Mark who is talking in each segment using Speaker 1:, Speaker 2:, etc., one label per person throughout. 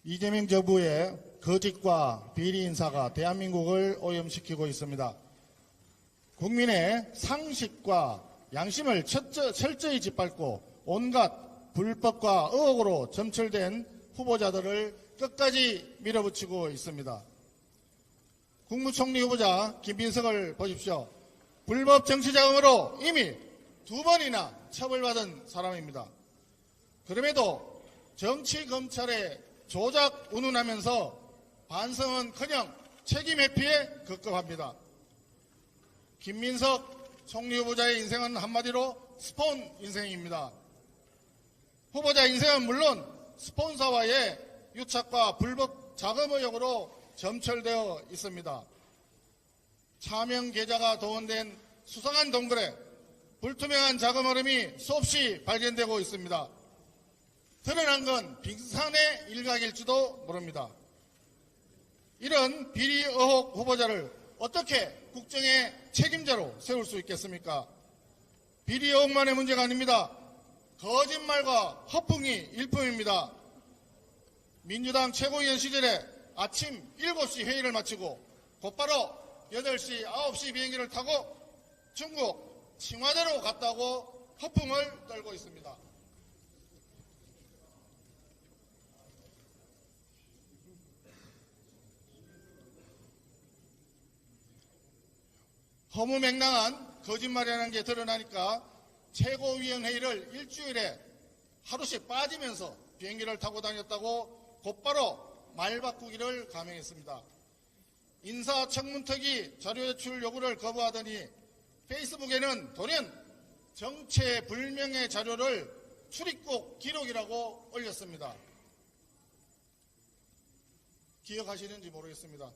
Speaker 1: 이재명 정부의 거짓과 비리 인사가 대한민국을 오염시키고 있습니다. 국민의 상식과 양심을 철저히 짓밟고 온갖 불법과 의혹으로 점철된 후보자들을 끝까지 밀어붙이고 있습니다. 국무총리 후보자 김민석을 보십시오. 불법 정치자금으로 이미 2번이나 처벌받은 사람입니다. 그럼에도 정치검찰에 조작 운운하면서 반성은커녕 책임 회피에 급급합니다. 김민석 총리 후보자의 인생은 한마디로 스폰 인생입니다. 후보자 인생은 물론 스폰서와의 유착과 불법 자금 의혹으로 점철되어 있습니다. 차명 계좌가 동원된 수상한 동거래, 불투명한 자금 흐름이 수없이 발견되고 있습니다. 드러난 건 빙산의 일각일지도 모릅니다. 이런 비리 의혹 후보자를 어떻게 국정의 책임자로 세울 수 있겠습니까? 비리 의혹만의 문제가 아닙니다. 거짓말과 허풍이 일품입니다. 민주당 최고위원 시절에 아침 7시 회의를 마치고 곧바로 8시, 9시 비행기를 타고 중국 칭화대로 갔다고 허풍을 떨고 있습니다. 허무맹랑한 거짓말이라는 게 드러나니까 최고위원회의를 일주일에 하루씩 빠지면서 비행기를 타고 다녔다고 곧바로 말 바꾸기를 감행했습니다. 인사청문특위 자료 제출 요구를 거부하더니 페이스북에는 돌연 정체불명의 자료를 출입국 기록이라고 올렸습니다. 기억하시는지 모르겠습니다.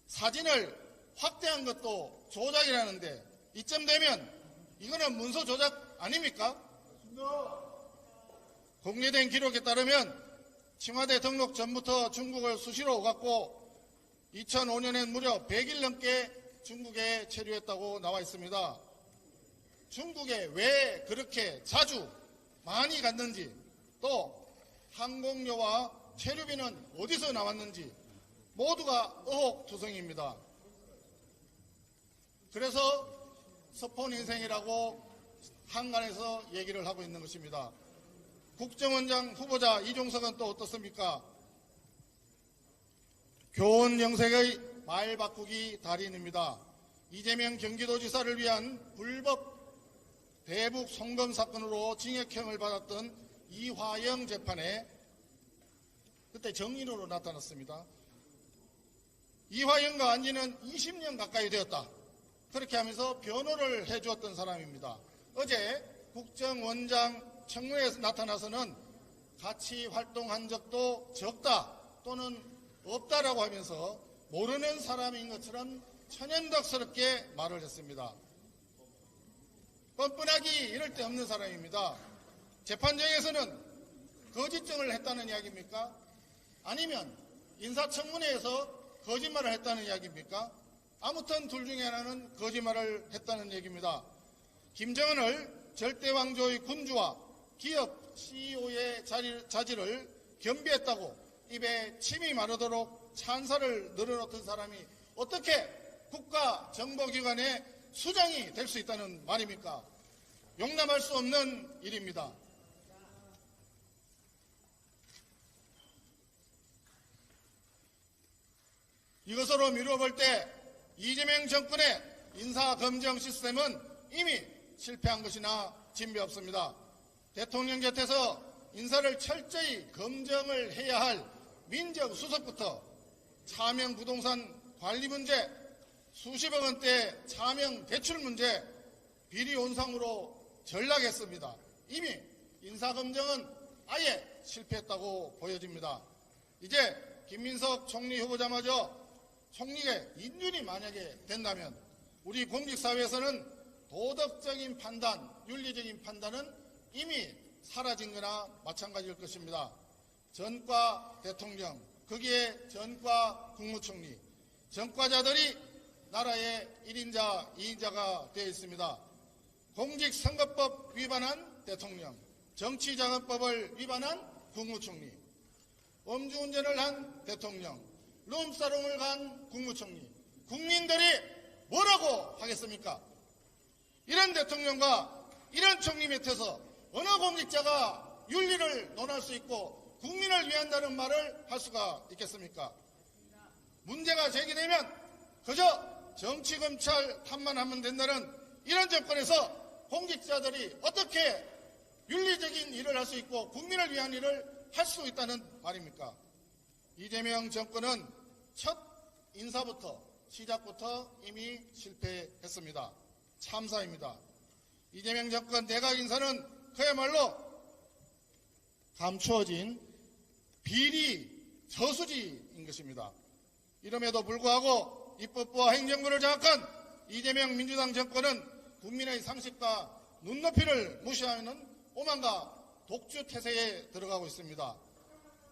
Speaker 1: 사진을 확대한 것도 조작이라는데 이쯤 되면 이거는 문서 조작 아닙니까? 공개된 기록에 따르면 청와대 등록 전부터 중국을 수시로 오갔고 2005년엔 무려 100일 넘게 중국에 체류했다고 나와 있습니다. 중국에 왜 그렇게 자주 많이 갔는지, 또 항공료와 체류비는 어디서 나왔는지 모두가 의혹투성입니다. 그래서 스폰 인생이라고 한간에서 얘기를 하고 있는 것입니다. 국정원장 후보자 이종석은 또 어떻습니까? 교원 영색의 말 바꾸기 달인입니다. 이재명 경기도지사를 위한 불법 대북 송금 사건으로 징역형을 받았던 이화영 재판에 그때 정인으로 나타났습니다. 이화영과 안지는 20년 가까이 되었다. 그렇게 하면서 변호를 해주었던 사람입니다. 어제 국정원장 청문회에서 나타나서는 같이 활동한 적도 적다 또는 없다라고 하면서 모르는 사람인 것처럼 천연덕스럽게 말을 했습니다. 뻔뻔하기 이럴 데 없는 사람입니다. 재판정에서는 거짓증을 했다는 이야기입니까? 아니면 인사청문회에서 거짓말을 했다는 이야기입니까? 아무튼 둘 중에 하나는 거짓말을 했다는 얘기입니다. 김정은을 절대왕조의 군주와 기업 CEO의 자질을 겸비했다고 입에 침이 마르도록 찬사를 늘어놓던 사람이 어떻게 국가정보기관의 수장이 될 수 있다는 말입니까? 용납할 수 없는 일입니다. 이것으로 미루어볼 때 이재명 정권의 인사검증 시스템은 이미 실패한 것이나 진배 없습니다. 대통령 곁에서 인사를 철저히 검증을 해야 할 민정수석부터 차명 부동산 관리 문제, 수십억 원대 차명 대출 문제, 비리 온상으로 전락했습니다. 이미 인사검증은 아예 실패했다고 보여집니다. 이제 김민석 총리 후보자마저 총리의 인준이 만약에 된다면 우리 공직사회에서는 도덕적인 판단, 윤리적인 판단은 이미 사라진 거나 마찬가지일 것입니다. 전과 대통령, 거기에 전과 국무총리, 전과자들이 나라의 1인자, 2인자가 되어 있습니다. 공직선거법 위반한 대통령, 정치자금법을 위반한 국무총리, 음주운전을 한 대통령, 룸사롱을 간 국무총리, 국민들이 뭐라고 하겠습니까? 이런 대통령과 이런 총리 밑에서 어느 공직자가 윤리를 논할 수 있고 국민을 위한다는 말을 할 수가 있겠습니까? 문제가 제기되면 그저 정치검찰 탓만 하면 된다는 이런 정권에서 공직자들이 어떻게 윤리적인 일을 할 수 있고 국민을 위한 일을 할 수 있다는 말입니까? 이재명 정권은 첫 인사부터 시작부터 이미 실패했습니다. 참사입니다. 이재명 정권 내각 인사는 그야말로 감추어진 비리 저수지인 것입니다. 이름에도 불구하고 입법부와 행정부를 장악한 이재명 민주당 정권은 국민의 상식과 눈높이를 무시하는 오만과 독주 태세에 들어가고 있습니다.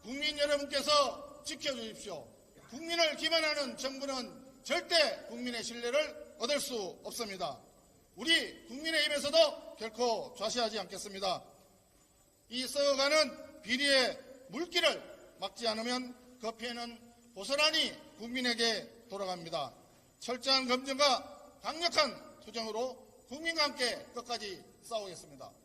Speaker 1: 국민 여러분께서 지켜주십시오. 국민을 기만하는 정부는 절대 국민의 신뢰를 얻을 수 없습니다. 우리 국민의힘에서도 결코 좌시하지 않겠습니다. 이 썩어가는 비리의 물길을 막지 않으면 그 피해는 고스란히 국민에게 돌아갑니다. 철저한 검증과 강력한 투쟁으로 국민과 함께 끝까지 싸우겠습니다.